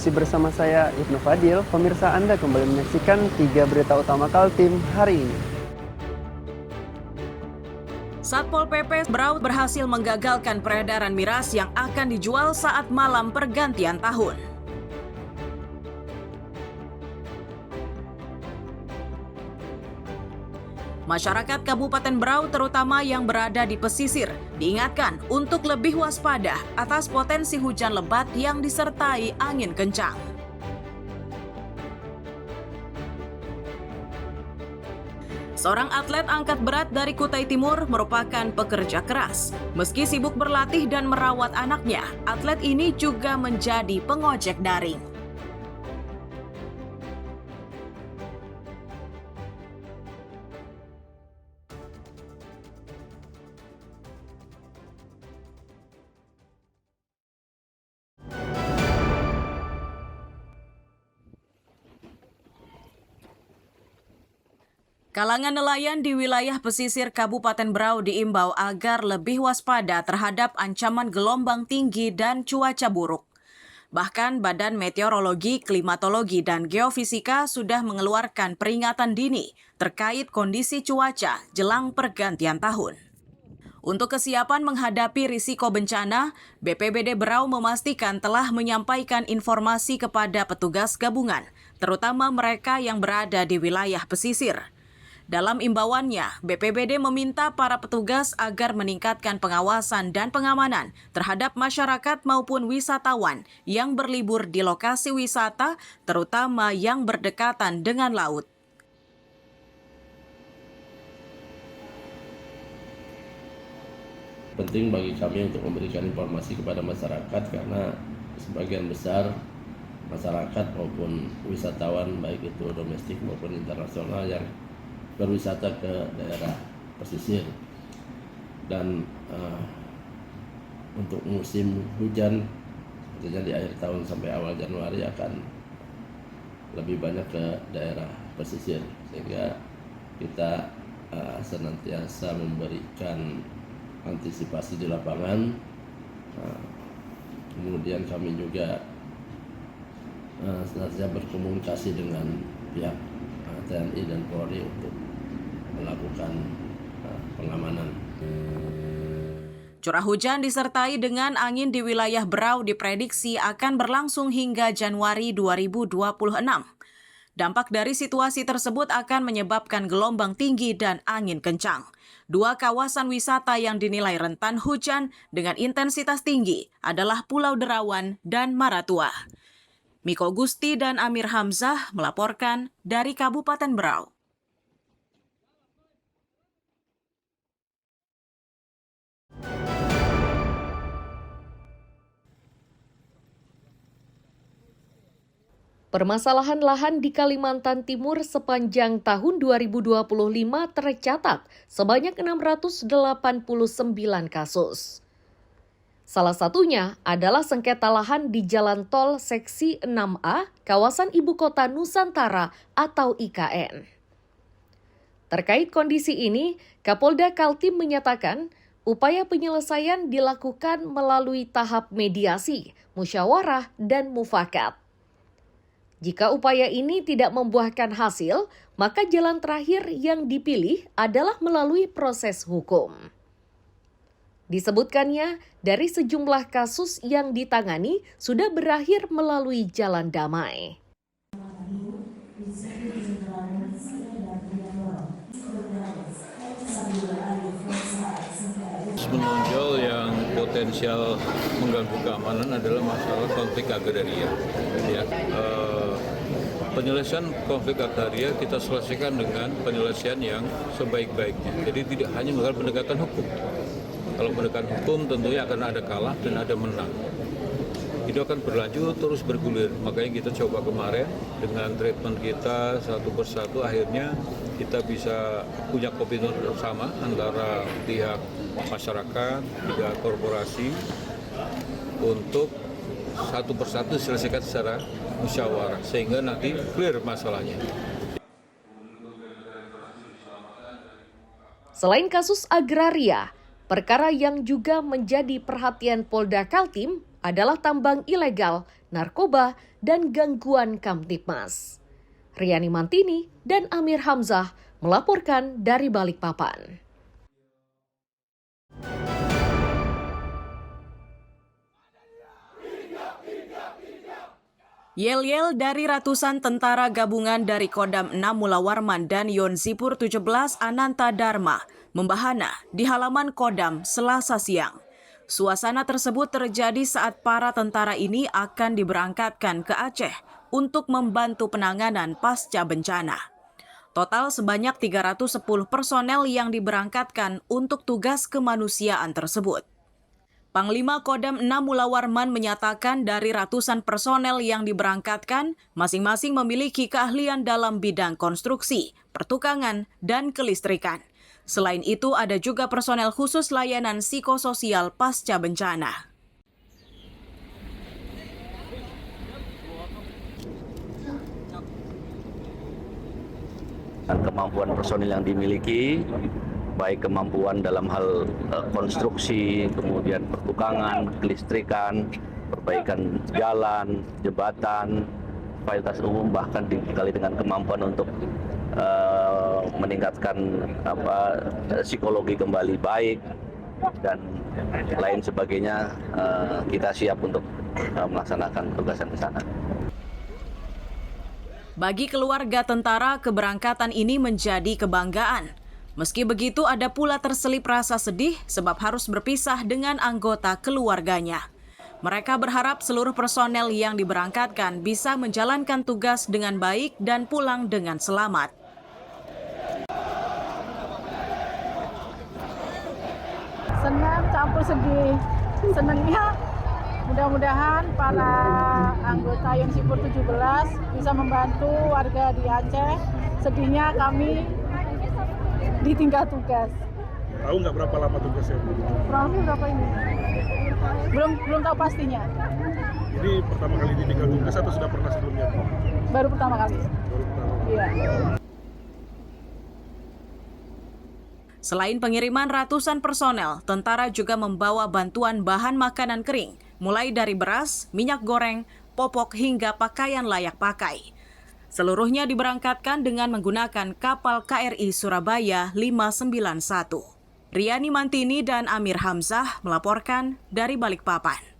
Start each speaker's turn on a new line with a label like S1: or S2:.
S1: Masih bersama saya Ibnu Fadil, pemirsa Anda kembali menyaksikan 3 berita utama Kaltim hari ini.
S2: Satpol PP Berau berhasil menggagalkan peredaran miras yang akan dijual saat malam pergantian tahun. Masyarakat Kabupaten Berau terutama yang berada di pesisir diingatkan untuk lebih waspada atas potensi hujan lebat yang disertai angin kencang. Seorang atlet angkat berat dari Kutai Timur merupakan pekerja keras. Meski sibuk berlatih dan merawat anaknya, atlet ini juga menjadi pengojek daring. Kalangan nelayan di wilayah pesisir Kabupaten Berau diimbau agar lebih waspada terhadap ancaman gelombang tinggi dan cuaca buruk. Bahkan Badan Meteorologi, Klimatologi, dan Geofisika sudah mengeluarkan peringatan dini terkait kondisi cuaca jelang pergantian tahun. Untuk kesiapan menghadapi risiko bencana, BPBD Berau memastikan telah menyampaikan informasi kepada petugas gabungan, terutama mereka yang berada di wilayah pesisir. Dalam imbauannya, BPBD meminta para petugas agar meningkatkan pengawasan dan pengamanan terhadap masyarakat maupun wisatawan yang berlibur di lokasi wisata, terutama yang berdekatan dengan laut.
S3: Penting bagi kami untuk memberikan informasi kepada masyarakat karena sebagian besar masyarakat maupun wisatawan baik itu domestik maupun internasional yang berwisata ke daerah pesisir dan untuk musim hujan tentunya di akhir tahun sampai awal Januari akan lebih banyak ke daerah pesisir sehingga kita senantiasa memberikan antisipasi di lapangan. Kemudian kami juga senantiasa berkomunikasi dengan pihak TNI dan Polri untuk melakukan pengamanan.
S2: Curah hujan disertai dengan angin di wilayah Berau diprediksi akan berlangsung hingga Januari 2026. Dampak dari situasi tersebut akan menyebabkan gelombang tinggi dan angin kencang. Dua kawasan wisata yang dinilai rentan hujan dengan intensitas tinggi adalah Pulau Derawan dan Maratua. Miko Gusti dan Amir Hamzah melaporkan dari Kabupaten Berau.
S4: Permasalahan lahan di Kalimantan Timur sepanjang tahun 2025 tercatat sebanyak 689 kasus. Salah satunya adalah sengketa lahan di Jalan Tol Seksi 6A, kawasan Ibu Kota Nusantara atau IKN. Terkait kondisi ini, Kapolda Kaltim menyatakan upaya penyelesaian dilakukan melalui tahap mediasi, musyawarah, dan mufakat. Jika upaya ini tidak membuahkan hasil, maka jalan terakhir yang dipilih adalah melalui proses hukum. Disebutkannya, dari sejumlah kasus yang ditangani sudah berakhir melalui jalan damai.
S5: Menonjol yang potensial mengganggu keamanan adalah masalah konflik agraria. Penyelesaian konflik agraria kita selesaikan dengan penyelesaian yang sebaik-baiknya. Jadi tidak hanya menggunakan pendekatan hukum. Kalau pendekatan hukum tentunya akan ada kalah dan ada menang. Itu akan berlanjut terus bergulir. Makanya kita coba kemarin dengan treatment kita satu persatu akhirnya kita bisa punya komitmen bersama antara pihak masyarakat, pihak korporasi untuk satu persatu diselesaikan secara musyawarah sehingga nanti clear masalahnya.
S4: Selain kasus agraria, perkara yang juga menjadi perhatian Polda Kaltim adalah tambang ilegal, narkoba, dan gangguan Kamtibmas. Riani Mantini dan Amir Hamzah melaporkan dari Balikpapan.
S2: Yel-yel dari ratusan tentara gabungan dari Kodam 6 Mula Warman dan Yon Sipur 17 Ananta Dharma membahana di halaman Kodam Selasa siang. Suasana tersebut terjadi saat para tentara ini akan diberangkatkan ke Aceh untuk membantu penanganan pasca bencana. Total sebanyak 310 personel yang diberangkatkan untuk tugas kemanusiaan tersebut. Panglima Kodam 6 Mula Warman menyatakan dari ratusan personel yang diberangkatkan, masing-masing memiliki keahlian dalam bidang konstruksi, pertukangan, dan kelistrikan. Selain itu, ada juga personel khusus layanan psikososial pasca bencana.
S6: Kemampuan personil yang dimiliki, baik kemampuan dalam hal konstruksi, kemudian pertukangan, kelistrikan, perbaikan jalan, jembatan, fasilitas umum, bahkan dikali dengan kemampuan untuk meningkatkan psikologi kembali baik dan lain sebagainya. Kita siap untuk melaksanakan tugasan di sana.
S2: Bagi keluarga tentara, keberangkatan ini menjadi kebanggaan. Meski begitu, ada pula terselip rasa sedih sebab harus berpisah dengan anggota keluarganya. Mereka berharap seluruh personel yang diberangkatkan bisa menjalankan tugas dengan baik dan pulang dengan selamat.
S7: Senang campur sedih. Senangnya mudah-mudahan para anggota Yon Sipur 17 bisa membantu warga di Aceh. Sedihnya kami ditinggal tugas.
S8: Tahu nggak berapa lama tugasnya?
S7: Kurang lebih berapa ini? Belum tahu pastinya.
S8: Ini pertama kali ditinggal tugas atau sudah pernah sebelumnya?
S7: Baru pertama kali. Iya.
S2: Selain pengiriman ratusan personel, tentara juga membawa bantuan bahan makanan kering, mulai dari beras, minyak goreng, popok hingga pakaian layak pakai. Seluruhnya diberangkatkan dengan menggunakan kapal KRI Surabaya 591. Riani Mantini dan Amir Hamzah melaporkan dari Balikpapan.